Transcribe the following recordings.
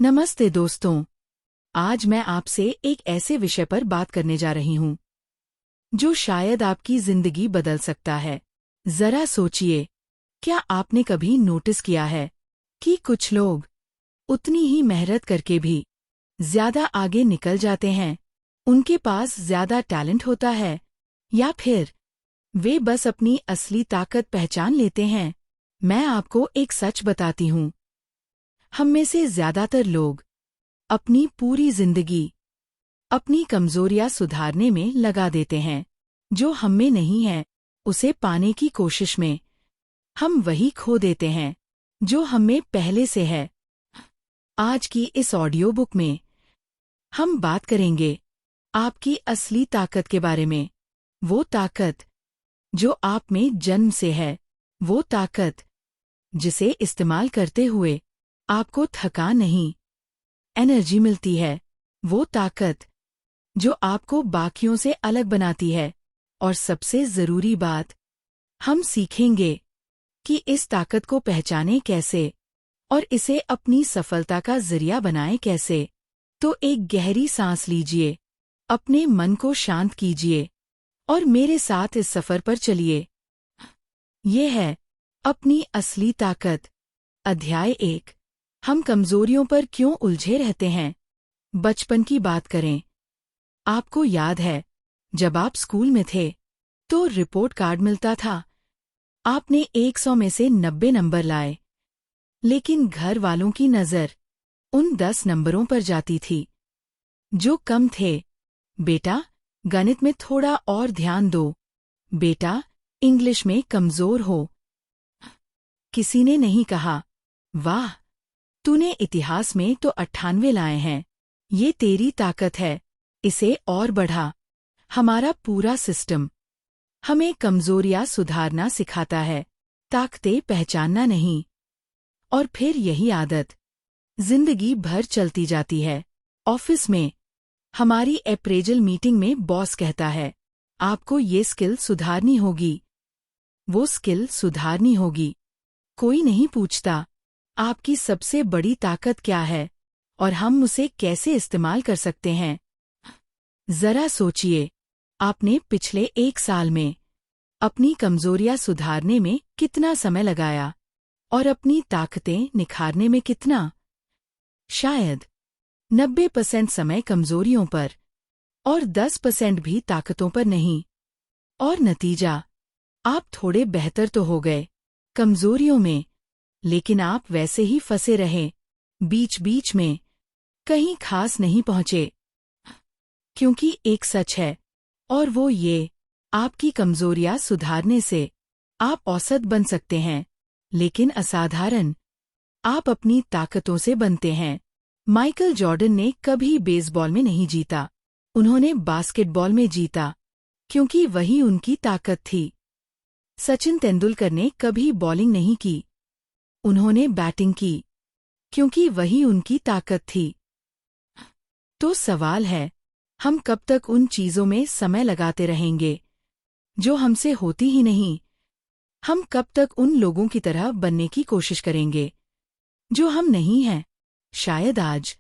नमस्ते दोस्तों। आज मैं आपसे एक ऐसे विषय पर बात करने जा रही हूं जो शायद आपकी जिंदगी बदल सकता है। जरा सोचिए, क्या आपने कभी नोटिस किया है कि कुछ लोग उतनी ही मेहनत करके भी ज्यादा आगे निकल जाते हैं? उनके पास ज्यादा टैलेंट होता है या फिर वे बस अपनी असली ताकत पहचान लेते हैं? मैं आपको एक सच बताती हूं। हम में से ज्यादातर लोग अपनी पूरी जिंदगी अपनी कमजोरियां सुधारने में लगा देते हैं। जो हम में नहीं है उसे पाने की कोशिश में हम वही खो देते हैं जो हम में पहले से है। आज की इस ऑडियो बुक में हम बात करेंगे आपकी असली ताकत के बारे में। वो ताकत जो आप में जन्म से है, वो ताकत जिसे इस्तेमाल करते हुए आपको थकान नहीं, एनर्जी मिलती है। वो ताकत जो आपको बाकियों से अलग बनाती है। और सबसे जरूरी बात, हम सीखेंगे कि इस ताकत को पहचानें कैसे और इसे अपनी सफलता का जरिया बनाएं कैसे। तो एक गहरी सांस लीजिए, अपने मन को शांत कीजिए और मेरे साथ इस सफर पर चलिए। ये है अपनी असली ताकत। अध्याय 1, हम कमजोरियों पर क्यों उलझे रहते हैं। बचपन की बात करें। आपको याद है, जब आप स्कूल में थे तो रिपोर्ट कार्ड मिलता था। आपने 100 में से 90 नंबर लाए, लेकिन घर वालों की नज़र उन 10 नंबरों पर जाती थी जो कम थे। बेटा, गणित में थोड़ा और ध्यान दो। बेटा, इंग्लिश में कमजोर हो। किसी ने नहीं कहा, वाह, तूने इतिहास में तो 98 लाए हैं, ये तेरी ताकत है, इसे और बढ़ा। हमारा पूरा सिस्टम हमें कमजोरियां सुधारना सिखाता है, ताकतें पहचानना नहीं। और फिर यही आदत जिंदगी भर चलती जाती है। ऑफिस में हमारी अप्रेजल मीटिंग में बॉस कहता है, आपको ये स्किल सुधारनी होगी, वो स्किल सुधारनी होगी। कोई नहीं पूछता आपकी सबसे बड़ी ताकत क्या है और हम उसे कैसे इस्तेमाल कर सकते हैं। जरा सोचिए, आपने पिछले 1 साल में अपनी कमजोरियां सुधारने में कितना समय लगाया और अपनी ताकतें निखारने में कितना? शायद 90% समय कमजोरियों पर और 10% भी ताकतों पर नहीं। और नतीजा, आप थोड़े बेहतर तो हो गए कमजोरियों में, लेकिन आप वैसे ही फंसे रहे, बीच बीच में कहीं खास नहीं पहुंचे। क्योंकि एक सच है, और वो ये, आपकी कमजोरियां सुधारने से आप औसत बन सकते हैं, लेकिन असाधारण आप अपनी ताकतों से बनते हैं। माइकल जॉर्डन ने कभी बेसबॉल में नहीं जीता, उन्होंने बास्केटबॉल में जीता, क्योंकि वही उनकी ताकत थी। सचिन तेंदुलकर ने कभी बॉलिंग नहीं की, उन्होंने बैटिंग की, क्योंकि वही उनकी ताकत थी। तो सवाल है, हम कब तक उन चीजों में समय लगाते रहेंगे जो हमसे होती ही नहीं? हम कब तक उन लोगों की तरह बनने की कोशिश करेंगे जो हम नहीं हैं? शायद आज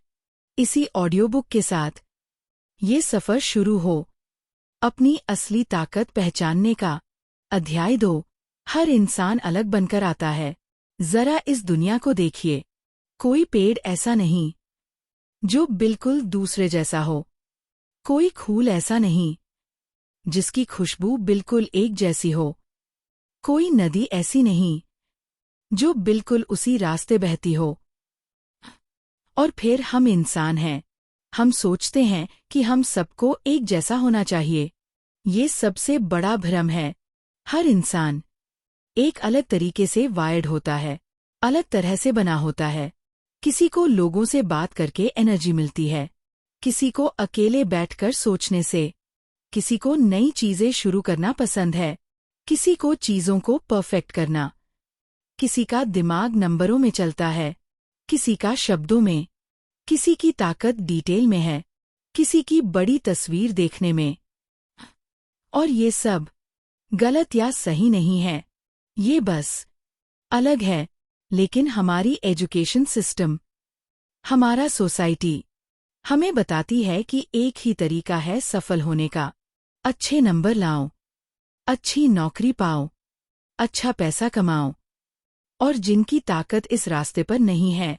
इसी ऑडियो बुक के साथ ये सफर शुरू हो, अपनी असली ताकत पहचानने का। अध्याय 2, हर इंसान अलग बनकर आता है। जरा इस दुनिया को देखिए, कोई पेड़ ऐसा नहीं जो बिल्कुल दूसरे जैसा हो, कोई फूल ऐसा नहीं जिसकी खुशबू बिल्कुल एक जैसी हो, कोई नदी ऐसी नहीं जो बिल्कुल उसी रास्ते बहती हो। और फिर हम इंसान हैं, हम सोचते हैं कि हम सबको एक जैसा होना चाहिए। ये सबसे बड़ा भ्रम है। हर इंसान एक अलग तरीके से वायर्ड होता है, अलग तरह से बना होता है। किसी को लोगों से बात करके एनर्जी मिलती है, किसी को अकेले बैठकर सोचने से, किसी को नई चीजें शुरू करना पसंद है, किसी को चीजों को परफेक्ट करना, किसी का दिमाग नंबरों में चलता है, किसी का शब्दों में, किसी की ताकत डिटेल में है, किसी की बड़ी तस्वीर देखने में। और ये सब गलत या सही नहीं है, ये बस अलग है। लेकिन हमारी एजुकेशन सिस्टम हमारा सोसाइटी हमें बताती है कि एक ही तरीका है सफल होने का। अच्छे नंबर लाओ, अच्छी नौकरी पाओ, अच्छा पैसा कमाओ। और जिनकी ताकत इस रास्ते पर नहीं है,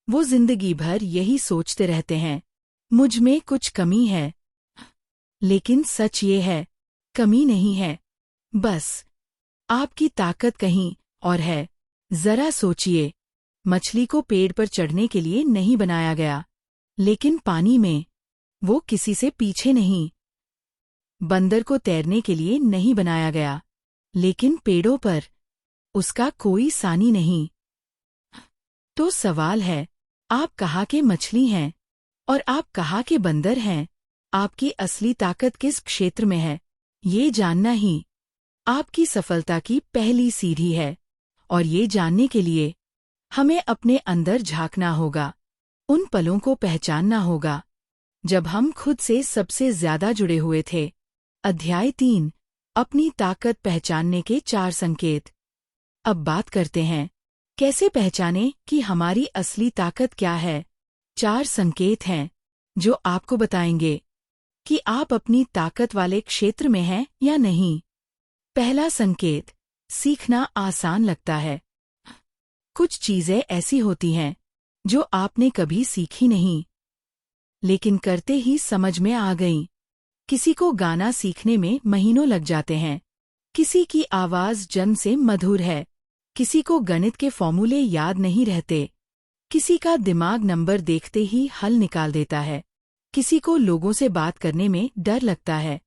वो जिंदगी भर यही सोचते रहते हैं, मुझ में कुछ कमी है। लेकिन सच ये है, कमी नहीं है, बस आपकी ताकत कहीं और है। जरा सोचिए, मछली को पेड़ पर चढ़ने के लिए नहीं बनाया गया, लेकिन पानी में वो किसी से पीछे नहीं। बंदर को तैरने के लिए नहीं बनाया गया, लेकिन पेड़ों पर उसका कोई सानी नहीं। तो सवाल है, आप कहाँ के मछली हैं और आप कहाँ के बंदर हैं? आपकी असली ताकत किस क्षेत्र में है, ये जानना ही आपकी सफलता की पहली सीढ़ी है। और ये जानने के लिए हमें अपने अंदर झांकना होगा, उन पलों को पहचानना होगा जब हम खुद से सबसे ज्यादा जुड़े हुए थे। अध्याय 3, अपनी ताकत पहचानने के 4 संकेत। अब बात करते हैं, कैसे पहचानें कि हमारी असली ताकत क्या है। 4 संकेत हैं जो आपको बताएंगे कि आप अपनी ताकत वाले क्षेत्र में हैं या नहीं। पहला संकेत, सीखना आसान लगता है। कुछ चीजें ऐसी होती हैं जो आपने कभी सीखी नहीं, लेकिन करते ही समझ में आ गईं। किसी को गाना सीखने में महीनों लग जाते हैं, किसी की आवाज जन्म से मधुर है, किसी को गणित के फॉर्मूले याद नहीं रहते, किसी का दिमाग नंबर देखते ही हल निकाल देता है, किसी को लोगों से बात करने में डर लगता है,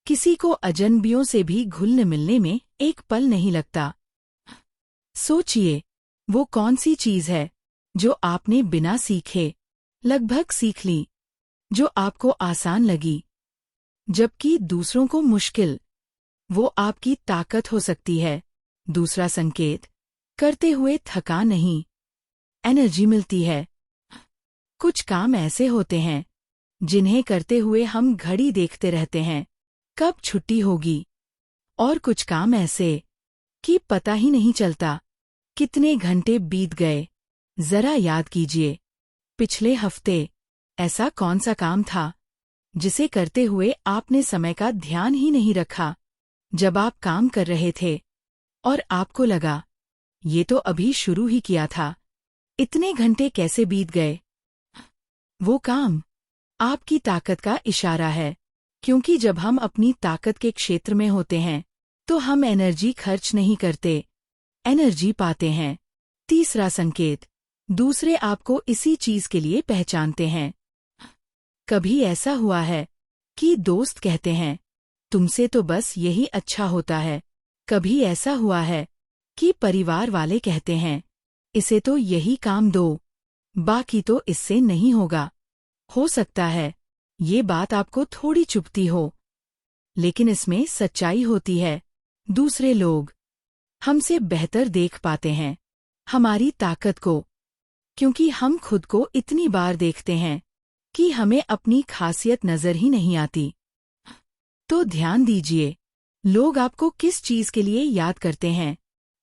किसी को अजनबियों से भी घुलने मिलने में एक पल नहीं लगता। सोचिए, वो कौन सी चीज है जो आपने बिना सीखे लगभग सीख ली, जो आपको आसान लगी जबकि दूसरों को मुश्किल। वो आपकी ताकत हो सकती है। दूसरा संकेत, करते हुए थकान नहीं, एनर्जी मिलती है। कुछ काम ऐसे होते हैं जिन्हें करते हुए हम घड़ी देखते रहते हैं, कब छुट्टी होगी। और कुछ काम ऐसे कि पता ही नहीं चलता कितने घंटे बीत गए। जरा याद कीजिए, पिछले हफ्ते ऐसा कौन सा काम था जिसे करते हुए आपने समय का ध्यान ही नहीं रखा। जब आप काम कर रहे थे और आपको लगा, ये तो अभी शुरू ही किया था, इतने घंटे कैसे बीत गए। वो काम आपकी ताकत का इशारा है, क्योंकि जब हम अपनी ताकत के क्षेत्र में होते हैं तो हम एनर्जी खर्च नहीं करते, एनर्जी पाते हैं। तीसरा संकेत, दूसरे आपको इसी चीज के लिए पहचानते हैं। कभी ऐसा हुआ है कि दोस्त कहते हैं, तुमसे तो बस यही अच्छा होता है। कभी ऐसा हुआ है कि परिवार वाले कहते हैं, इसे तो यही काम दो, बाकी तो इससे नहीं होगा। हो सकता है ये बात आपको थोड़ी चुभती हो, लेकिन इसमें सच्चाई होती है। दूसरे लोग हमसे बेहतर देख पाते हैं हमारी ताकत को, क्योंकि हम खुद को इतनी बार देखते हैं कि हमें अपनी खासियत नजर ही नहीं आती। तो ध्यान दीजिए, लोग आपको किस चीज के लिए याद करते हैं,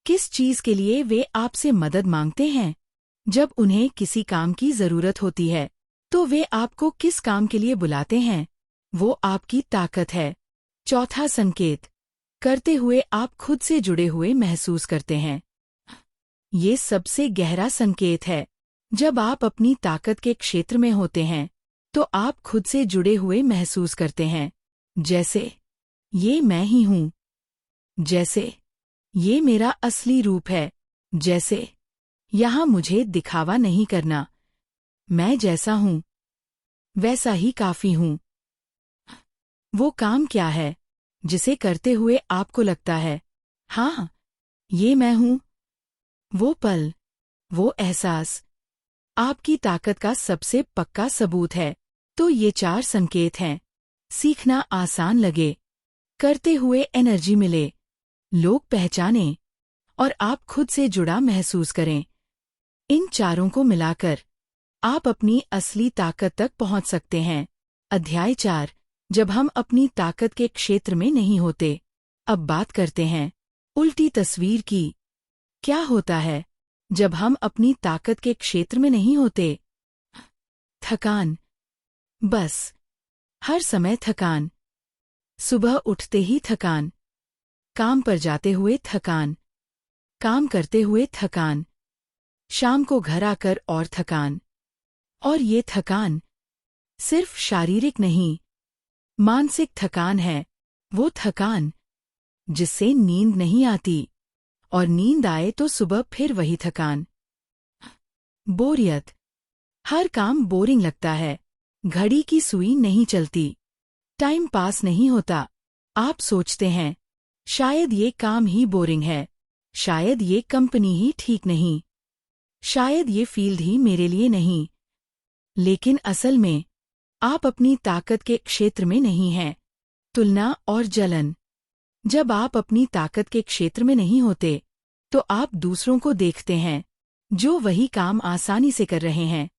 किस चीज के लिए वे आपसे मदद मांगते हैं। जब उन्हें किसी काम की जरूरत होती है तो वे आपको किस काम के लिए बुलाते हैं, वो आपकी ताकत है। चौथा संकेत, करते हुए आप खुद से जुड़े हुए महसूस करते हैं। ये सबसे गहरा संकेत है। जब आप अपनी ताकत के क्षेत्र में होते हैं तो आप खुद से जुड़े हुए महसूस करते हैं, जैसे ये मैं ही हूँ, जैसे ये मेरा असली रूप है, जैसे यहाँ मुझे दिखावा नहीं करना, मैं जैसा हूँ वैसा ही काफी हूँ। वो काम क्या है जिसे करते हुए आपको लगता है, हाँ ये मैं हूँ। वो पल, वो एहसास आपकी ताकत का सबसे पक्का सबूत है। तो ये 4 संकेत हैं। सीखना आसान लगे, करते हुए एनर्जी मिले, लोग पहचानें और आप खुद से जुड़ा महसूस करें। इन चारों को मिलाकर आप अपनी असली ताकत तक पहुंच सकते हैं। अध्याय 4, जब हम अपनी ताकत के क्षेत्र में नहीं होते। अब बात करते हैं उल्टी तस्वीर की। क्या होता है जब हम अपनी ताकत के क्षेत्र में नहीं होते? थकान। बस हर समय थकान। सुबह उठते ही थकान, काम पर जाते हुए थकान, काम करते हुए थकान, शाम को घर आकर और थकान। और ये थकान सिर्फ शारीरिक नहीं, मानसिक थकान है। वो थकान जिससे नींद नहीं आती, और नींद आए तो सुबह फिर वही थकान। बोरियत। हर काम बोरिंग लगता है। घड़ी की सुई नहीं चलती, टाइम पास नहीं होता। आप सोचते हैं शायद ये काम ही बोरिंग है, शायद ये कंपनी ही ठीक नहीं, शायद ये फील्ड ही मेरे लिए नहीं। लेकिन असल में आप अपनी ताकत के क्षेत्र में नहीं हैं। तुलना और जलन। जब आप अपनी ताकत के क्षेत्र में नहीं होते, तो आप दूसरों को देखते हैं जो वही काम आसानी से कर रहे हैं,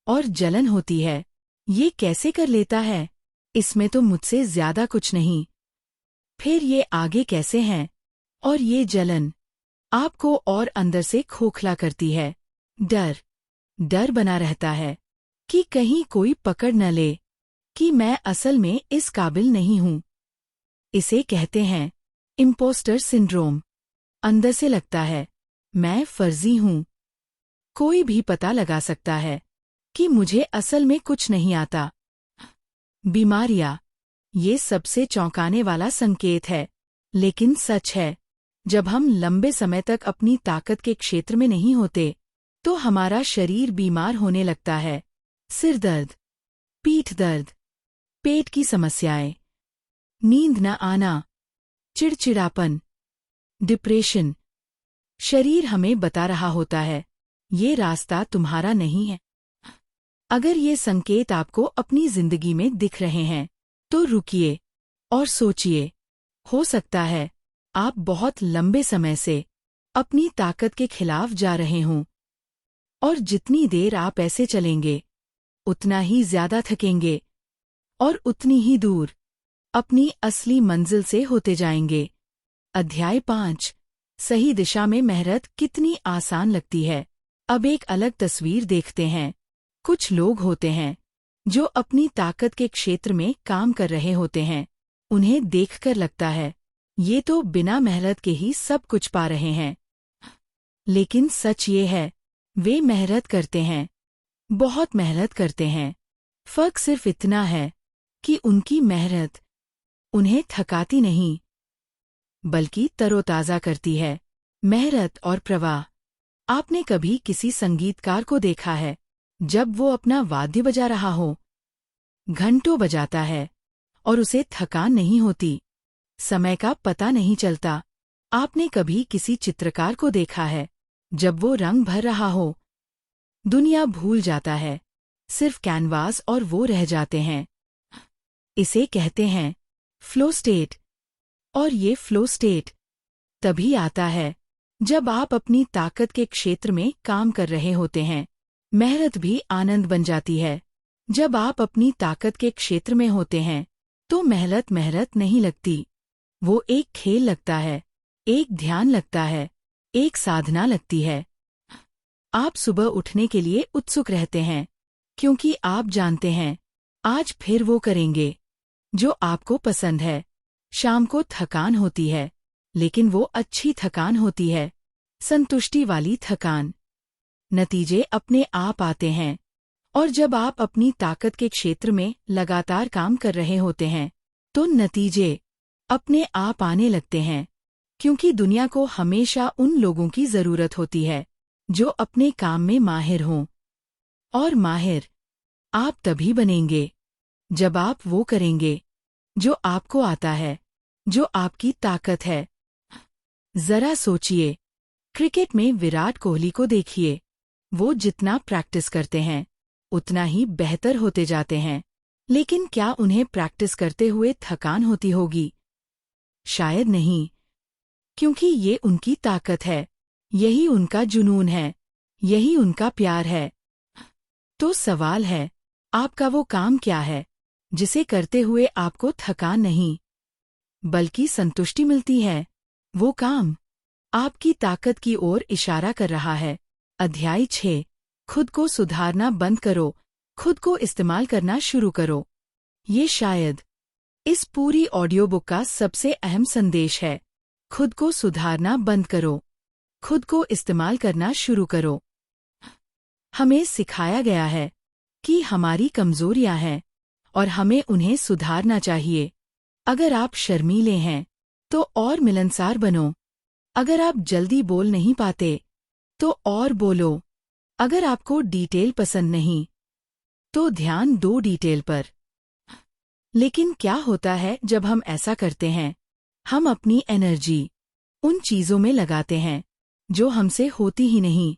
और जलन होती है, ये कैसे कर लेता है, इसमें तो मुझसे ज्यादा कुछ नहीं। फिर ये आगे कैसे हैं, और ये जलन आपको और अंदर से खोखला करती है। डर। डर बना रहता है कि कहीं कोई पकड़ न ले कि मैं असल में इस काबिल नहीं हूं। इसे कहते हैं इम्पोस्टर सिंड्रोम। अंदर से लगता है मैं फर्जी हूं, कोई भी पता लगा सकता है कि मुझे असल में कुछ नहीं आता। बीमारियां। ये सबसे चौंकाने वाला संकेत है, लेकिन सच है। जब हम लंबे समय तक अपनी ताकत के क्षेत्र में नहीं होते, तो हमारा शरीर बीमार होने लगता है। सिर दर्द, पीठ दर्द, पेट की समस्याएं, नींद न आना, चिड़चिड़ापन, डिप्रेशन। शरीर हमें बता रहा होता है ये रास्ता तुम्हारा नहीं है। अगर ये संकेत आपको अपनी जिंदगी में दिख रहे हैं, तो रुकिए और सोचिए। हो सकता है आप बहुत लंबे समय से अपनी ताकत के खिलाफ जा रहे हों, और जितनी देर आप ऐसे चलेंगे, उतना ही ज्यादा थकेंगे, और उतनी ही दूर अपनी असली मंजिल से होते जाएंगे। अध्याय 5। सही दिशा में मेहनत कितनी आसान लगती है। अब एक अलग तस्वीर देखते हैं। कुछ लोग होते हैं जो अपनी ताकत के क्षेत्र में काम कर रहे होते हैं। उन्हें देखकर लगता है ये तो बिना मेहनत के ही सब कुछ पा रहे हैं। लेकिन सच ये है, वे मेहनत करते हैं, बहुत मेहनत करते हैं। फर्क सिर्फ इतना है कि उनकी मेहनत उन्हें थकाती नहीं, बल्कि तरोताजा करती है। मेहनत और प्रवाह। आपने कभी किसी संगीतकार को देखा है जब वो अपना वाद्य बजा रहा हो? घंटों बजाता है और उसे थकान नहीं होती, समय का पता नहीं चलता। आपने कभी किसी चित्रकार को देखा है जब वो रंग भर रहा हो? दुनिया भूल जाता है, सिर्फ कैनवास और वो रह जाते हैं। इसे कहते हैं फ्लो स्टेट। और ये फ्लो स्टेट तभी आता है जब आप अपनी ताकत के क्षेत्र में काम कर रहे होते हैं। मेहनत भी आनंद बन जाती है। जब आप अपनी ताकत के क्षेत्र में होते हैं, तो मेहनत नहीं लगती। वो एक खेल लगता है, एक ध्यान लगता है, एक साधना लगती है। आप सुबह उठने के लिए उत्सुक रहते हैं, क्योंकि आप जानते हैं आज फिर वो करेंगे जो आपको पसंद है। शाम को थकान होती है, लेकिन वो अच्छी थकान होती है, संतुष्टि वाली थकान। नतीजे अपने आप आते हैं। और जब आप अपनी ताकत के क्षेत्र में लगातार काम कर रहे होते हैं, तो नतीजे अपने आप आने लगते हैं, क्योंकि दुनिया को हमेशा उन लोगों की जरूरत होती है जो अपने काम में माहिर हों। और माहिर आप तभी बनेंगे जब आप वो करेंगे जो आपको आता है, जो आपकी ताकत है। जरा सोचिए, क्रिकेट में विराट कोहली को देखिए। वो जितना प्रैक्टिस करते हैं, उतना ही बेहतर होते जाते हैं। लेकिन क्या उन्हें प्रैक्टिस करते हुए थकान होती होगी? शायद नहीं, क्योंकि ये उनकी ताकत है, यही उनका जुनून है, यही उनका प्यार है। तो सवाल है, आपका वो काम क्या है जिसे करते हुए आपको थकान नहीं, बल्कि संतुष्टि मिलती है? वो काम आपकी ताकत की ओर इशारा कर रहा है। अध्याय 6। खुद को सुधारना बंद करो। खुद को इस्तेमाल करना शुरू करो। ये शायद इस पूरी ऑडियो बुक का सबसे अहम संदेश है। खुद को सुधारना बंद करो। खुद को इस्तेमाल करना शुरू करो। हमें सिखाया गया है कि हमारी कमजोरियां हैं और हमें उन्हें सुधारना चाहिए। अगर आप शर्मीले हैं तो और मिलनसार बनो। अगर आप जल्दी बोल नहीं पाते तो और बोलो। अगर आपको डिटेल पसंद नहीं तो ध्यान दो डिटेल पर। लेकिन क्या होता है जब हम ऐसा करते हैं? हम अपनी एनर्जी उन चीजों में लगाते हैं जो हमसे होती ही नहीं।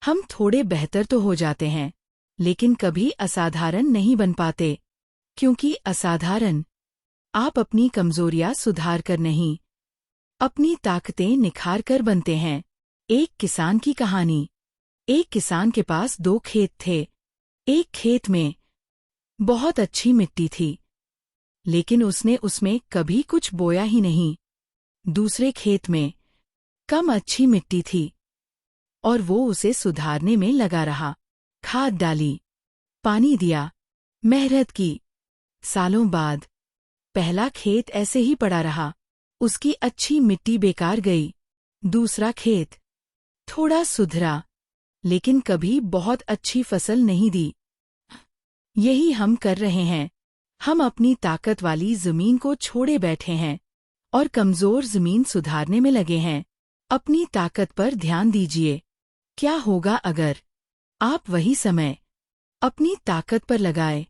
हम थोड़े बेहतर तो हो जाते हैं, लेकिन कभी असाधारण नहीं बन पाते, क्योंकि असाधारण आप अपनी कमजोरियां सुधार कर नहीं, अपनी ताकतें निखार कर बनते हैं। एक किसान की कहानी। एक किसान के पास 2 खेत थे। एक खेत में बहुत अच्छी मिट्टी थी, लेकिन उसने उसमें कभी कुछ बोया ही नहीं। दूसरे खेत में कम अच्छी मिट्टी थी और वो उसे सुधारने में लगा रहा। खाद डाली, पानी दिया, मेहनत की। सालों बाद पहला खेत ऐसे ही पड़ा रहा। उसकी अच्छी मिट्टी बेकार गई। दूसरा खेत थोड़ा सुधरा, लेकिन कभी बहुत अच्छी फसल नहीं दी। यही हम कर रहे हैं। हम अपनी ताकत वाली जमीन को छोड़े बैठे हैं और कमजोर जमीन सुधारने में लगे हैं। अपनी ताकत पर ध्यान दीजिए। क्या होगा अगर आप वही समय अपनी ताकत पर लगाए?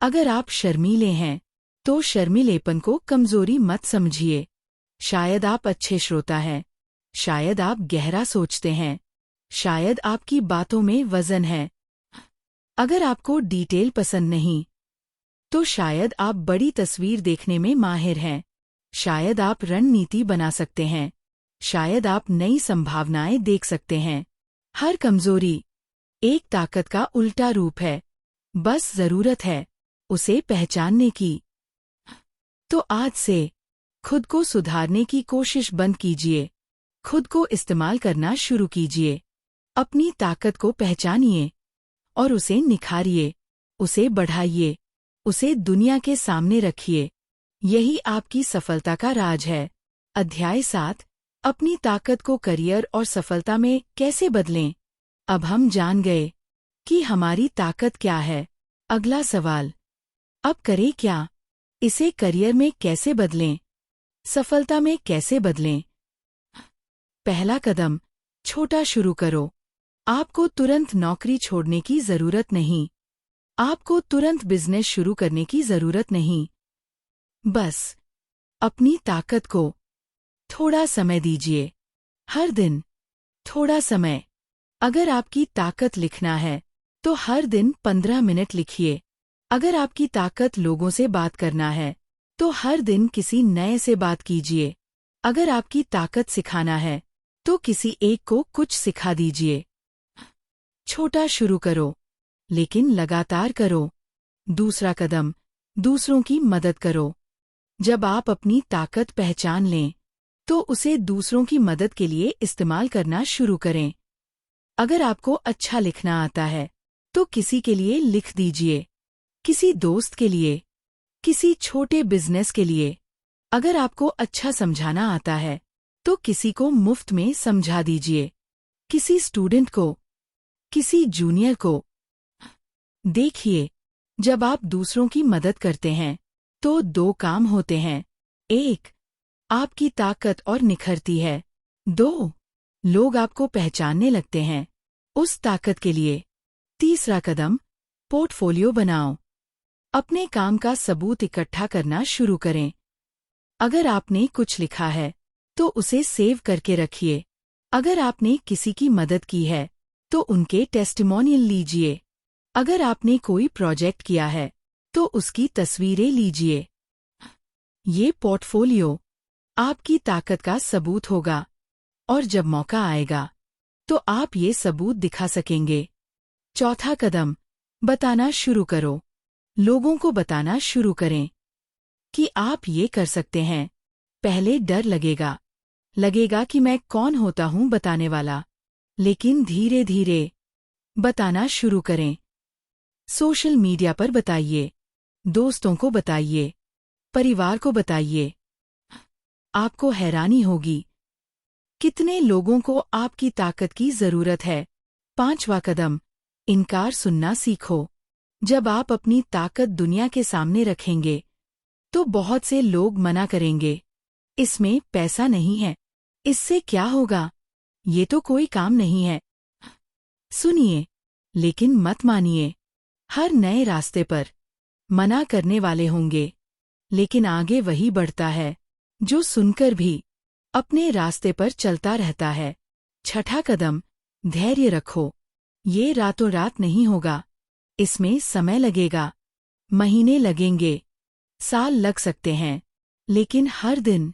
अगर आप शर्मीले हैं तो शर्मीलेपन को कमजोरी मत समझिए। शायद आप अच्छे श्रोता हैं, शायद आप गहरा सोचते हैं, शायद आपकी बातों में वजन है। अगर आपको डिटेल पसंद नहीं तो शायद आप बड़ी तस्वीर देखने में माहिर हैं। शायद आप रणनीति बना सकते हैं, शायद आप नई संभावनाएं देख सकते हैं। हर कमजोरी एक ताकत का उल्टा रूप है। बस जरूरत है उसे पहचानने की। तो आज से खुद को सुधारने की कोशिश बंद कीजिए। खुद को इस्तेमाल करना शुरू कीजिए। अपनी ताकत को पहचानिए और उसे निखारिए, उसे बढ़ाइए, उसे दुनिया के सामने रखिए। यही आपकी सफलता का राज है। अध्याय 7, अपनी ताकत को करियर और सफलता में कैसे बदलें। अब हम जान गए कि हमारी ताकत क्या है। अगला सवाल, अब करें क्या? इसे करियर में कैसे बदलें? सफलता में कैसे बदलें? पहला कदम, छोटा शुरू करो। आपको तुरंत नौकरी छोड़ने की जरूरत नहीं। आपको तुरंत बिजनेस शुरू करने की जरूरत नहीं। बस अपनी ताकत को थोड़ा समय दीजिए। हर दिन थोड़ा समय। अगर आपकी ताकत लिखना है तो हर दिन 15 मिनट लिखिए। अगर आपकी ताकत लोगों से बात करना है तो हर दिन किसी नए से बात कीजिए। अगर आपकी ताकत सिखाना है तो किसी एक को कुछ सिखा दीजिए। छोटा शुरू करो, लेकिन लगातार करो। दूसरा कदम, दूसरों की मदद करो। जब आप अपनी ताकत पहचान लें तो उसे दूसरों की मदद के लिए इस्तेमाल करना शुरू करें। अगर आपको अच्छा लिखना आता है तो किसी के लिए लिख दीजिए, किसी दोस्त के लिए, किसी छोटे बिजनेस के लिए। अगर आपको अच्छा समझाना आता है तो किसी को मुफ्त में समझा दीजिए, किसी स्टूडेंट को, किसी जूनियर को। देखिए, जब आप दूसरों की मदद करते हैं तो 2 काम होते हैं। 1, आपकी ताकत और निखरती है। 2, लोग आपको पहचानने लगते हैं उस ताकत के लिए। तीसरा कदम, पोर्टफोलियो बनाओ। अपने काम का सबूत इकट्ठा करना शुरू करें। अगर आपने कुछ लिखा है तो उसे सेव करके रखिए। अगर आपने किसी की मदद की है तो उनके टेस्टिमोनियल लीजिए। अगर आपने कोई प्रोजेक्ट किया है तो उसकी तस्वीरें लीजिए। ये पोर्टफोलियो आपकी ताकत का सबूत होगा और जब मौका आएगा तो आप ये सबूत दिखा सकेंगे। चौथा कदम, बताना शुरू करो। लोगों को बताना शुरू करें कि आप ये कर सकते हैं। पहले डर लगेगा कि मैं कौन होता हूँ बताने वाला, लेकिन धीरे धीरे बताना शुरू करें। सोशल मीडिया पर बताइए, दोस्तों को बताइए, परिवार को बताइए। आपको हैरानी होगी कितने लोगों को आपकी ताकत की जरूरत है। 5वां कदम, इनकार सुनना सीखो। जब आप अपनी ताकत दुनिया के सामने रखेंगे तो बहुत से लोग मना करेंगे, इसमें पैसा नहीं है, इससे क्या होगा, ये तो कोई काम नहीं है। सुनिए, लेकिन मत मानिए। हर नए रास्ते पर मना करने वाले होंगे, लेकिन आगे वही बढ़ता है जो सुनकर भी अपने रास्ते पर चलता रहता है। 6ठा कदम, धैर्य रखो। ये रातों रात नहीं होगा, इसमें समय लगेगा, महीने लगेंगे, साल लग सकते हैं, लेकिन हर दिन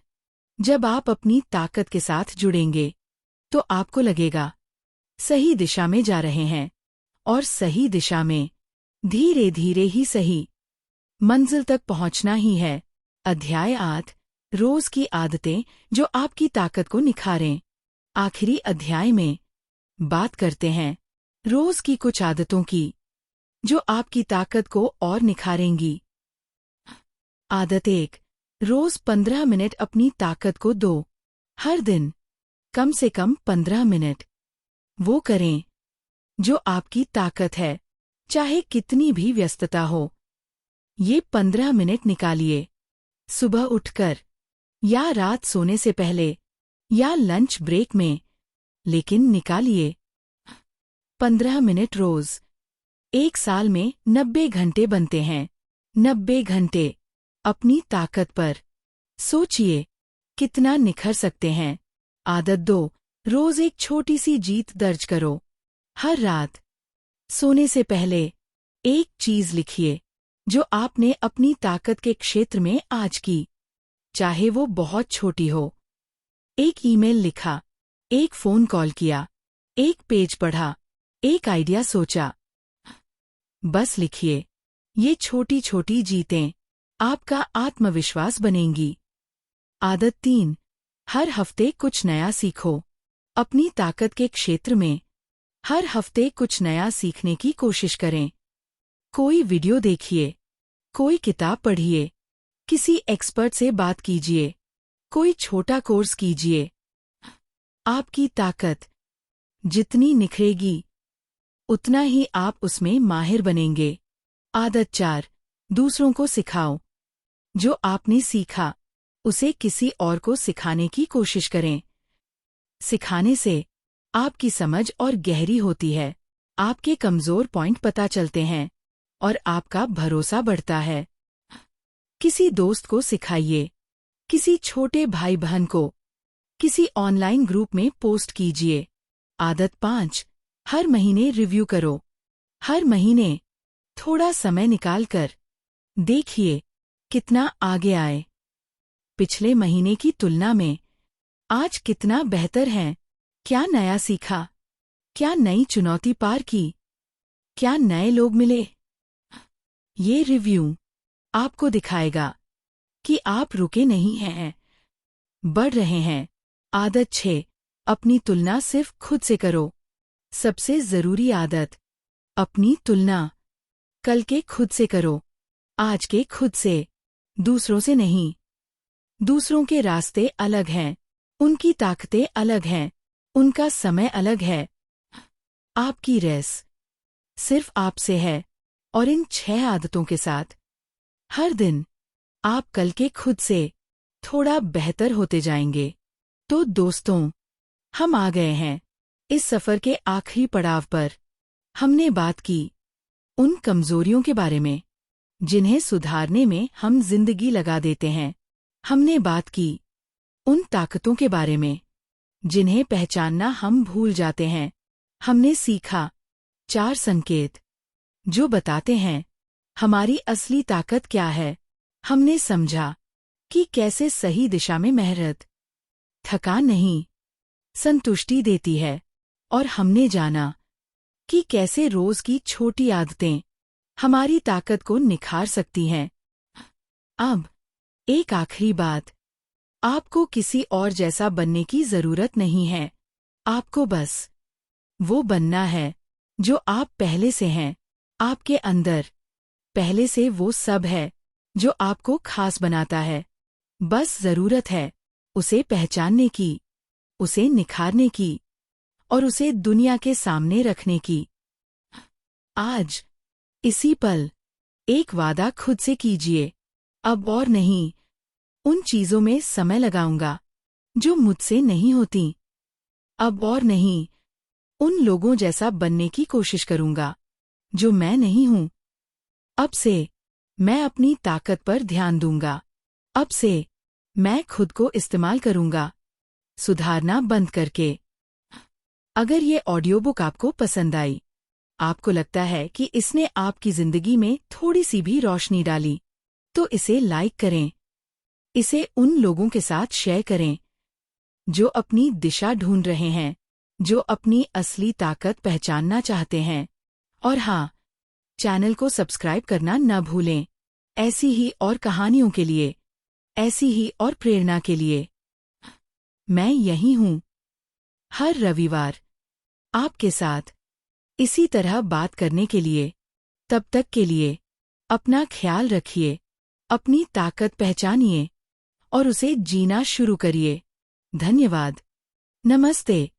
जब आप अपनी ताकत के साथ जुड़ेंगे तो आपको लगेगा सही दिशा में जा रहे हैं, और सही दिशा में धीरे धीरे ही सही मंजिल तक पहुंचना ही है। अध्याय 8, रोज की आदतें जो आपकी ताकत को निखारें। आखिरी अध्याय में बात करते हैं रोज की कुछ आदतों की जो आपकी ताकत को और निखारेंगी। आदत 1, रोज 15 मिनट अपनी ताकत को दो। हर दिन कम से कम 15 मिनट वो करें जो आपकी ताकत है, चाहे कितनी भी व्यस्तता हो। ये 15 मिनट निकालिए, सुबह उठकर या रात सोने से पहले या लंच ब्रेक में, लेकिन निकालिए 15 मिनट रोज। 1 साल में 90 घंटे बनते हैं। 90 घंटे अपनी ताकत पर सोचिए कितना निखर सकते हैं। आदत 2, रोज एक छोटी सी जीत दर्ज करो। हर रात सोने से पहले एक चीज लिखिए जो आपने अपनी ताकत के क्षेत्र में आज की, चाहे वो बहुत छोटी हो। एक ईमेल लिखा, एक फोन कॉल किया, एक पेज पढ़ा, एक आइडिया सोचा। बस लिखिए। ये छोटी छोटी जीतें आपका आत्मविश्वास बनेंगी। आदत 3, हर हफ्ते कुछ नया सीखो। अपनी ताकत के क्षेत्र में हर हफ्ते कुछ नया सीखने की कोशिश करें। कोई वीडियो देखिए, कोई किताब पढ़िए, किसी एक्सपर्ट से बात कीजिए, कोई छोटा कोर्स कीजिए। आपकी ताकत जितनी निखरेगी उतना ही आप उसमें माहिर बनेंगे। आदत 4, दूसरों को सिखाओ। जो आपने सीखा उसे किसी और को सिखाने की कोशिश करें। सिखाने से आपकी समझ और गहरी होती है, आपके कमजोर पॉइंट पता चलते हैं और आपका भरोसा बढ़ता है। किसी दोस्त को सिखाइए, किसी छोटे भाई बहन को, किसी ऑनलाइन ग्रुप में पोस्ट कीजिए। आदत 5, हर महीने रिव्यू करो। हर महीने थोड़ा समय निकालकर देखिए कितना आगे आए। पिछले महीने की तुलना में आज कितना बेहतर है। क्या नया सीखा, क्या नई चुनौती पार की, क्या नए लोग मिले। ये रिव्यू आपको दिखाएगा कि आप रुके नहीं हैं, बढ़ रहे हैं। आदत 6, अपनी तुलना सिर्फ खुद से करो। सबसे जरूरी आदत, अपनी तुलना कल के खुद से करो, आज के खुद से, दूसरों से नहीं। दूसरों के रास्ते अलग हैं, उनकी ताकतें अलग हैं, उनका समय अलग है। आपकी रेस सिर्फ आपसे है, और इन 6 आदतों के साथ हर दिन आप कल के खुद से थोड़ा बेहतर होते जाएंगे। तो दोस्तों, हम आ गए हैं इस सफर के आखिरी पड़ाव पर। हमने बात की उन कमजोरियों के बारे में जिन्हें सुधारने में हम जिंदगी लगा देते हैं। हमने बात की उन ताकतों के बारे में जिन्हें पहचानना हम भूल जाते हैं। हमने सीखा 4 संकेत जो बताते हैं हमारी असली ताकत क्या है। हमने समझा कि कैसे सही दिशा में मेहनत थकान नहीं, संतुष्टि देती है, और हमने जाना कि कैसे रोज की छोटी आदतें हमारी ताकत को निखार सकती हैं। अब एक आखिरी बात, आपको किसी और जैसा बनने की जरूरत नहीं है। आपको बस वो बनना है जो आप पहले से हैं। आपके अंदर पहले से वो सब है जो आपको खास बनाता है। बस जरूरत है उसे पहचानने की, उसे निखारने की और उसे दुनिया के सामने रखने की। आज, इसी पल, एक वादा खुद से कीजिए, अब और नहीं उन चीजों में समय लगाऊंगा जो मुझसे नहीं होती। अब और नहीं उन लोगों जैसा बनने की कोशिश करूंगा जो मैं नहीं हूं। अब से मैं अपनी ताकत पर ध्यान दूंगा। अब से मैं खुद को इस्तेमाल करूंगा, सुधारना बंद करके। अगर ये ऑडियो बुक आपको पसंद आई, आपको लगता है कि इसने आपकी जिंदगी में थोड़ी सी भी रोशनी डाली, तो इसे लाइक करें। इसे उन लोगों के साथ शेयर करें जो अपनी दिशा ढूंढ रहे हैं, जो अपनी असली ताकत पहचानना चाहते हैं। और हाँ, चैनल को सब्सक्राइब करना न भूलें, ऐसी ही और कहानियों के लिए, ऐसी ही और प्रेरणा के लिए। मैं यही हूँ, हर रविवार आपके साथ, इसी तरह बात करने के लिए। तब तक के लिए अपना ख्याल रखिए, अपनी ताकत पहचानिए और उसे जीना शुरू करिए। धन्यवाद। नमस्ते।